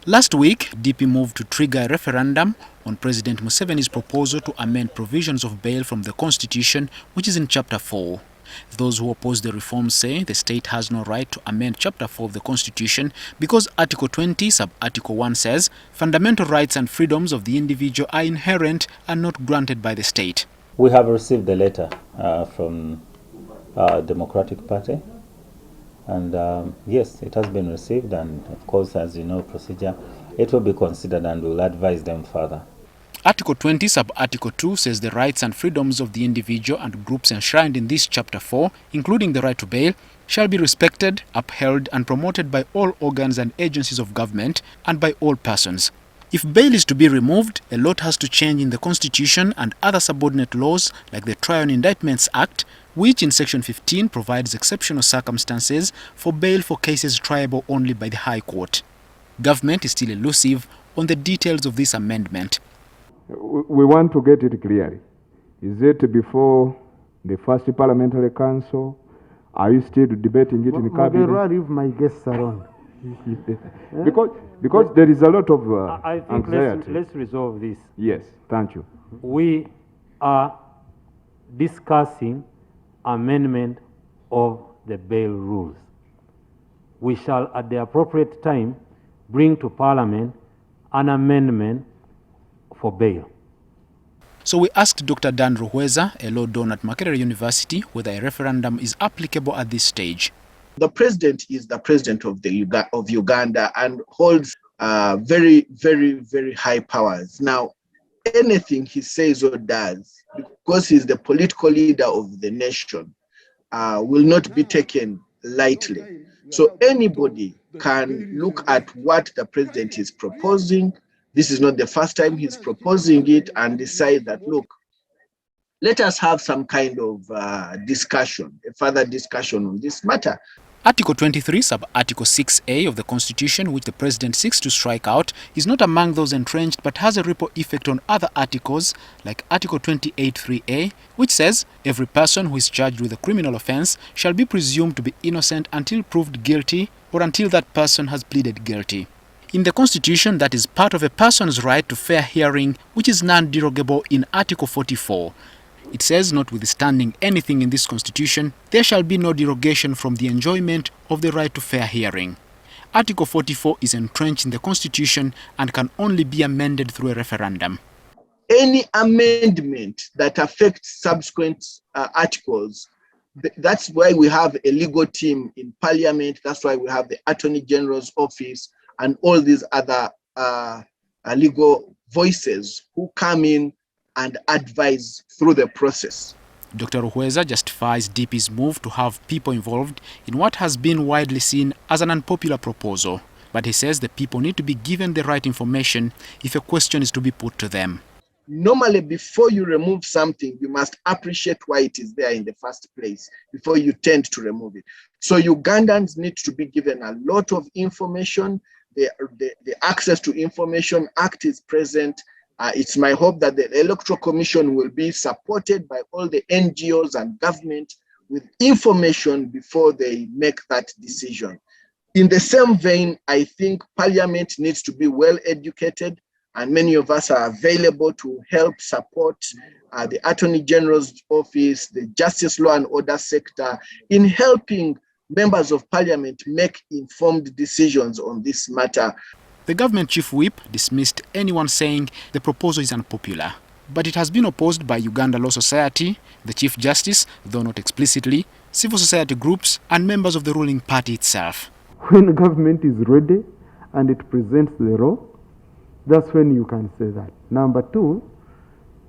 Last week, DP moved to trigger a referendum on President Museveni's proposal to amend provisions of bail from the Constitution, which is in Chapter 4. Those who oppose the reform say the state has no right to amend Chapter 4 of the Constitution because Article 20, Sub-Article 1 says fundamental rights and freedoms of the individual are inherent and not granted by the state. We have received a letter from Democratic Party, and yes, it has been received, and of course, as you know, procedure, it will be considered and we'll advise them further. Article 20, Sub-Article 2 says the rights and freedoms of the individual and groups enshrined in this Chapter 4, including the right to bail, shall be respected, upheld and promoted by all organs and agencies of government and by all persons. If bail is to be removed, a lot has to change in the Constitution and other subordinate laws like the Trial and Indictments Act, which in Section 15 provides exceptional circumstances for bail for cases triable only by the High Court. Government is still elusive on the details of this amendment. We want to get it clearly. Is it before the first parliamentary council? Are you still debating it in cabinet? Leave my guests alone. because there is a lot of I think anxiety. let's resolve this. Yes, thank you. We are discussing amendment of the bail rules. We shall at the appropriate time bring to Parliament an amendment for bail. So we asked Dr. Dan Muhumuza, a law don at Makerere University, whether a referendum is applicable at this stage. The president is the president of Uganda and holds very, very, very high powers. Now, anything he says or does, because he's the political leader of the nation, will not be taken lightly. So anybody can look at what the president is proposing. This is not the first time he's proposing it, and decide that, look, let us have some kind of discussion, a further discussion on this matter. Article 23, Sub-Article 6A of the Constitution, which the President seeks to strike out, is not among those entrenched but has a ripple effect on other articles like Article 28(3)A, which says every person who is charged with a criminal offence shall be presumed to be innocent until proved guilty or until that person has pleaded guilty. In the Constitution, that is part of a person's right to fair hearing, which is non-derogable in Article 44. It says, notwithstanding anything in this Constitution, there shall be no derogation from the enjoyment of the right to fair hearing. Article 44 is entrenched in the Constitution and can only be amended through a referendum. Any amendment that affects subsequent articles, that's why we have a legal team in Parliament, that's why we have the Attorney General's office and all these other legal voices who come in and advise through the process. Dr. Muhumuza justifies DP's move to have people involved in what has been widely seen as an unpopular proposal. But he says the people need to be given the right information if a question is to be put to them. Normally, before you remove something, you must appreciate why it is there in the first place before you tend to remove it. So Ugandans need to be given a lot of information. The Access to Information Act is present. It's my hope that the Electoral Commission will be supported by all the NGOs and government with information before they make that decision. In the same vein, I think Parliament needs to be well educated, and many of us are available to help support the Attorney General's office, the Justice, Law and Order sector in helping members of Parliament make informed decisions on this matter. The government chief whip dismissed anyone saying the proposal is unpopular, but it has been opposed by Uganda Law Society, the Chief Justice, though not explicitly, civil society groups and members of the ruling party itself. When the government is ready and it presents the law, that's when you can say that. Number two,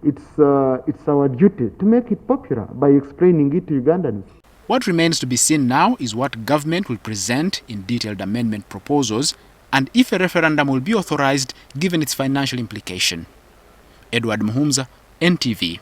it's our duty to make it popular by explaining it to Ugandans. What remains to be seen now is what government will present in detailed amendment proposals and if a referendum will be authorized given its financial implication. Muhumuza, NTV.